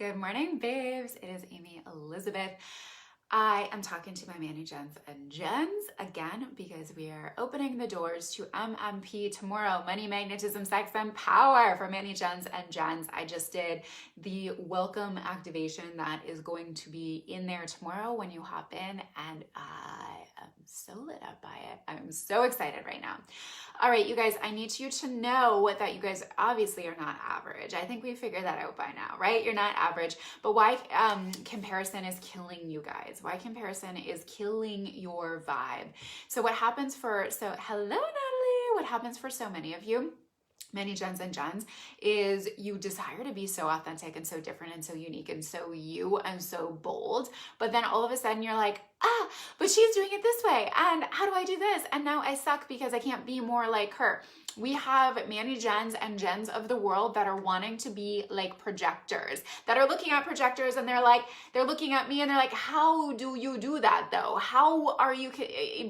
Good morning, babes. It is Amy Elizabeth. I am talking to my Manny Gens and Gens again because we are opening the doors to MMP tomorrow, Money, Magnetism, Sex, and Power for Manny Gens and Gens. I just did the welcome activation that is going to be in there tomorrow when you hop in, and I am so lit up by it. I'm so excited right now. All right, you guys, I need you to know that you guys obviously are not average. I think we figured that out by now, right? You're not average, but why comparison is killing you guys? Why comparison is killing your vibe? So hello, Natalie. What happens for so many of you, Manny Gens and Gens, is you desire to be so authentic and so different and so unique and so you and so bold, but then all of a sudden you're like, but she's doing it this way, and how do I do this? And now I suck because I can't be more like her. We have Manny Gens and Gens of the world that are wanting to be like projectors, that are looking at projectors and they're looking at me and they're like, how do you do that though? How are you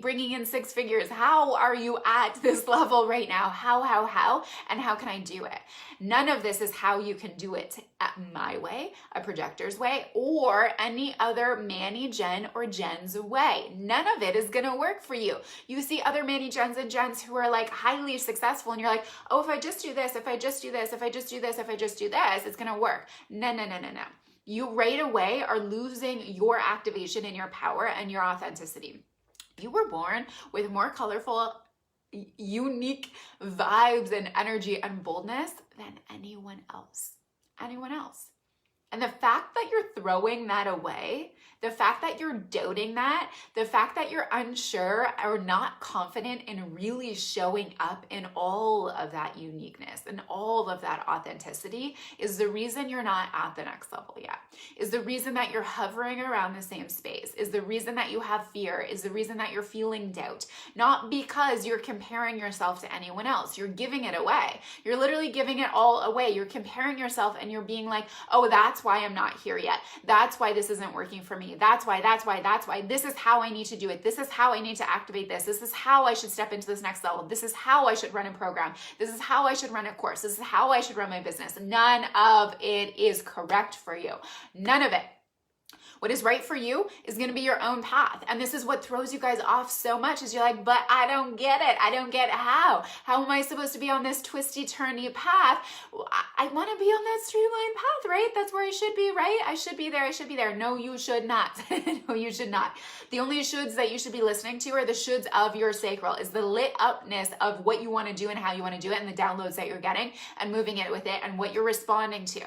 bringing in six figures? How are you at this level right now? How, and how can I do it? None of this is how you can do it at my way, a projector's way, or any other Manny Gen or Gens way. None of it is gonna work for you. You see other Manny Gens and Gens who are like highly successful and you're like, oh, if I just do this, if I just do this, if I just do this, if I just do this, it's gonna work. No. You right away are losing your activation and your power and your authenticity. You were born with more colorful, unique vibes and energy and boldness than anyone else. And the fact that you're throwing that away, the fact that you're doubting that, the fact that you're unsure or not confident in really showing up in all of that uniqueness and all of that authenticity is the reason you're not at the next level yet, is the reason that you're hovering around the same space, is the reason that you have fear, is the reason that you're feeling doubt. Not because you're comparing yourself to anyone else. You're giving it away. You're literally giving it all away. You're comparing yourself and you're being like, oh, that's why I'm not here yet. That's why this isn't working for me. That's why. This is how I need to do it. This is how I need to activate this. This is how I should step into this next level. This is how I should run a program. This is how I should run a course. This is how I should run my business. None of it is correct for you. None of it. What is right for you is going to be your own path. And this is what throws you guys off so much is you're like, but I don't get it. I don't get how. How am I supposed to be on this twisty, turny path? I want to be on that streamlined path, right? That's where I should be, right? I should be there. No, you should not. No, you should not. The only shoulds that you should be listening to are the shoulds of your sacral, is the lit upness of what you want to do and how you want to do it and the downloads that you're getting and moving it with it and what you're responding to.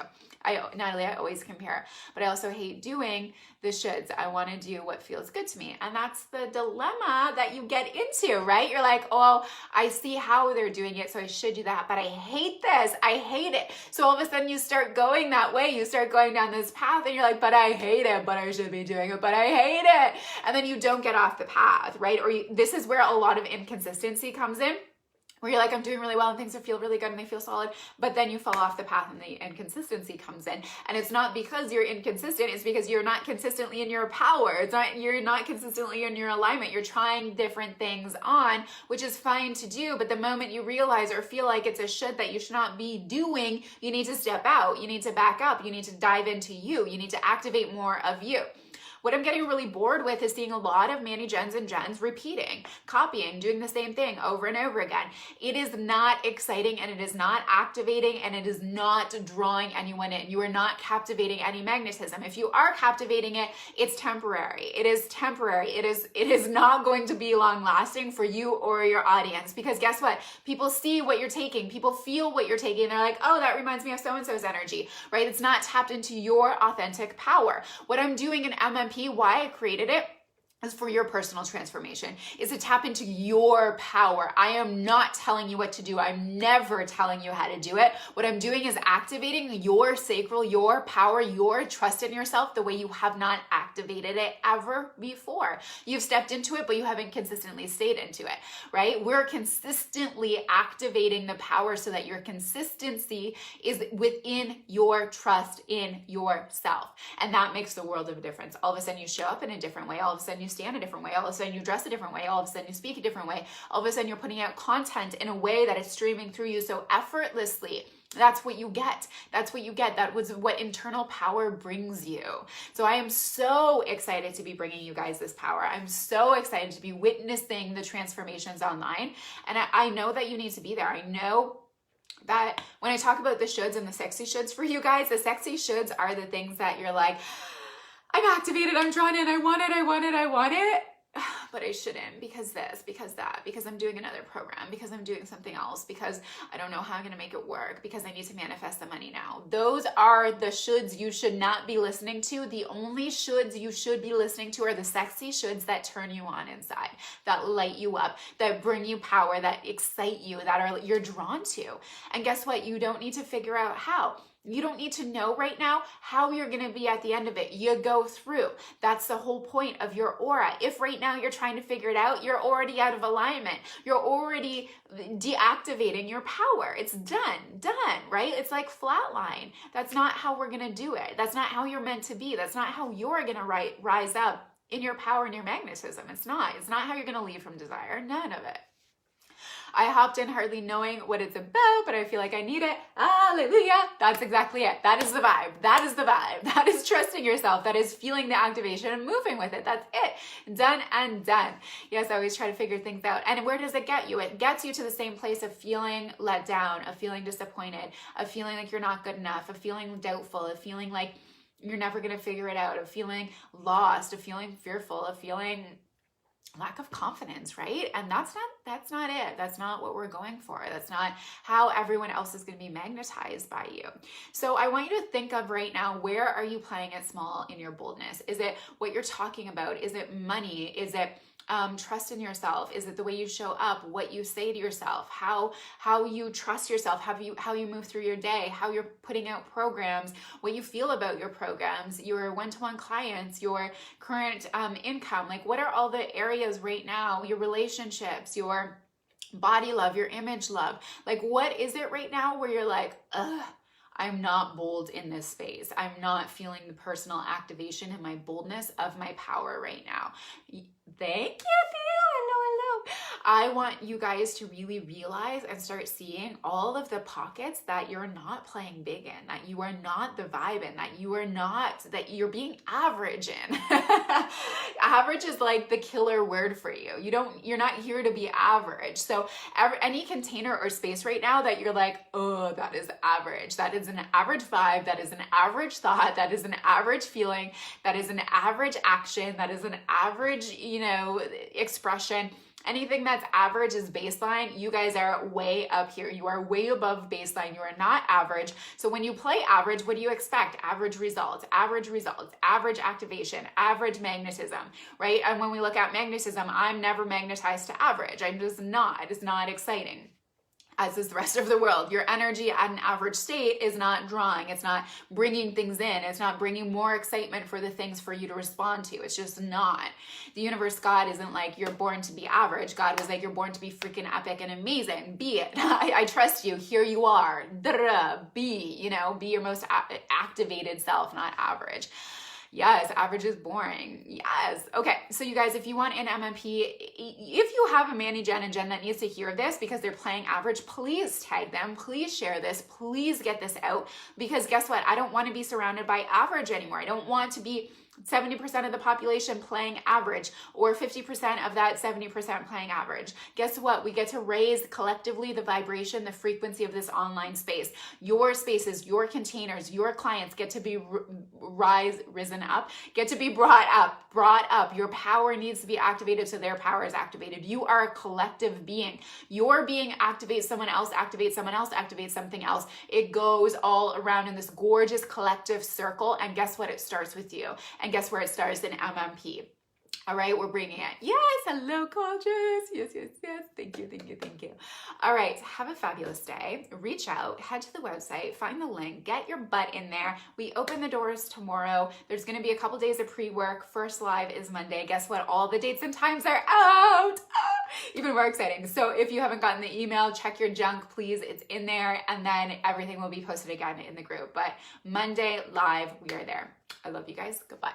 Natalie, I always compare, but I also hate doing the shoulds. I want to do what feels good to me. And that's the dilemma that you get into, right? You're like, oh, I see how they're doing it, so I should do that, but I hate this. I hate it. So all of a sudden you start going that way. You start going down this path and you're like, but I hate it, but I should be doing it, but I hate it. And then you don't get off the path, right? This is where a lot of inconsistency comes in, where you're like, I'm doing really well and things feel really good and they feel solid, but then you fall off the path and the inconsistency comes in. And it's not because you're inconsistent, it's because you're not consistently in your power. You're not consistently in your alignment. You're trying different things on, which is fine to do, but the moment you realize or feel like it's a should that you should not be doing, you need to step out, you need to back up, you need to dive into you need to activate more of you. What I'm getting really bored with is seeing a lot of Manny Gens and Gens repeating, copying, doing the same thing over and over again. It is not exciting and it is not activating and it is not drawing anyone in. You are not captivating any magnetism. If you are captivating it, it's temporary. It is temporary. It is not going to be long lasting for you or your audience, because guess what? People see what you're taking. People feel what you're taking. They're like, oh, that reminds me of so-and-so's energy, right? It's not tapped into your authentic power. What I'm doing in MMP, why I created it, is for your personal transformation, is to tap into your power. I am not telling you what to do. I'm never telling you how to do it. What I'm doing is activating your sacral, your power, your trust in yourself the way you have not activated it ever before. You've stepped into it, but you haven't consistently stayed into it, right? We're consistently activating the power so that your consistency is within your trust in yourself. And that makes the world of a difference. All of a sudden you show up in a different way. All of a sudden you stand a different way. All of a sudden you dress a different way. All of a sudden you speak a different way. All of a sudden you're putting out content in a way that is streaming through you so effortlessly That's what you get. That's what you get. That was what internal power brings you. So I am so excited to be bringing you guys this power. I'm so excited to be witnessing the transformations online. And I know that you need to be there. I know that when I talk about the shoulds and the sexy shoulds for you guys, the sexy shoulds are the things that you're like, I'm activated, I'm drawn in, I want it, I want it, I want it. But I shouldn't because this, because that, because I'm doing another program, because I'm doing something else, because I don't know how I'm going to make it work, because I need to manifest the money now. Those are the shoulds you should not be listening to. The only shoulds you should be listening to are the sexy shoulds that turn you on inside, that light you up, that bring you power, that excite you, that you're drawn to. And guess what? You don't need to figure out how. You don't need to know right now how you're going to be at the end of it. You go through. That's the whole point of your aura. If right now you're trying to figure it out, you're already out of alignment. You're already deactivating your power. It's done, right? It's like flatline. That's not how we're going to do it. That's not how you're meant to be. That's not how you're going to rise up in your power and your magnetism. It's not how you're going to leave from desire. None of it. I hopped in hardly knowing what it's about, but I feel like I need it. Hallelujah. That's exactly it. That is the vibe. That is the vibe. That is trusting yourself. That is feeling the activation and moving with it. That's it. Done and done. Yes, I always try to figure things out. And where does it get you? It gets you to the same place of feeling let down, of feeling disappointed, of feeling like you're not good enough, of feeling doubtful, of feeling like you're never going to figure it out, of feeling lost, of feeling fearful, of feeling lack of confidence, right? And that's not it. That's not what we're going for. That's not how everyone else is going to be magnetized by you. So I want you to think of right now, where are you playing it small in your boldness? Is it what you're talking about? Is it money? Is it trust in yourself? Is it the way you show up, what you say to yourself, how you trust yourself, how you move through your day, how you're putting out programs, what you feel about your programs, your one-to-one clients, your current income? Like, what are all the areas right now, your relationships, your body love, your image love? Like, what is it right now where you're like, ugh, I'm not bold in this space. I'm not feeling the personal activation and my boldness of my power right now. Thank you, Theo. Hello. I want you guys to really realize and start seeing all of the pockets that you're not playing big in, that you are not the vibe in, that you're being average in. Average is like the killer word for you. You're not here to be average. So any container or space right now that you're like, oh, that is average. That is an average vibe. That is an average thought. That is an average feeling. That is an average action. That is an average, expression. Anything that's average is baseline. You guys are way up here. You are way above baseline. You are not average. So when you play average, what do you expect? Average results, average activation, average magnetism, right? And when we look at magnetism, I'm never magnetized to average. I'm just not. It's not exciting. As is the rest of the world. Your energy at an average state is not drawing. It's not bringing things in. It's not bringing more excitement for the things for you to respond to. It's just not. The universe, God isn't like, you're born to be average. God was like, you're born to be freaking epic and amazing. Be it. I trust you. Here you are. Be your most activated self, not average. Yes, average is boring. Yes. Okay, so you guys, if you want an MMP, if you have a Manny, Jen, and Jen that needs to hear this because they're playing average, please tag them. Please share this. Please get this out, because guess what? I don't want to be surrounded by average anymore. I don't want to be 70% of the population playing average, or 50% of that 70% playing average. Guess what? We get to raise collectively the vibration, the frequency of this online space. Your spaces, your containers, your clients get to be risen up, get to be brought up. Your power needs to be activated so their power is activated. You are a collective being. Your being activates someone else, activates someone else, activates something else. It goes all around in this gorgeous collective circle. And guess what? It starts with you. And guess where it starts? In MMP. All right, we're bringing it. Yes, hello, gorgeous. Yes. Thank you. All right, have a fabulous day. Reach out, head to the website, find the link, get your butt in there. We open the doors tomorrow. There's going to be a couple days of pre-work. First live is Monday. Guess what? All the dates and times are out. Even more exciting. So if you haven't gotten the email, check your junk, please. It's in there, and then everything will be posted again in the group. But Monday live, we are there. I love you guys. Goodbye.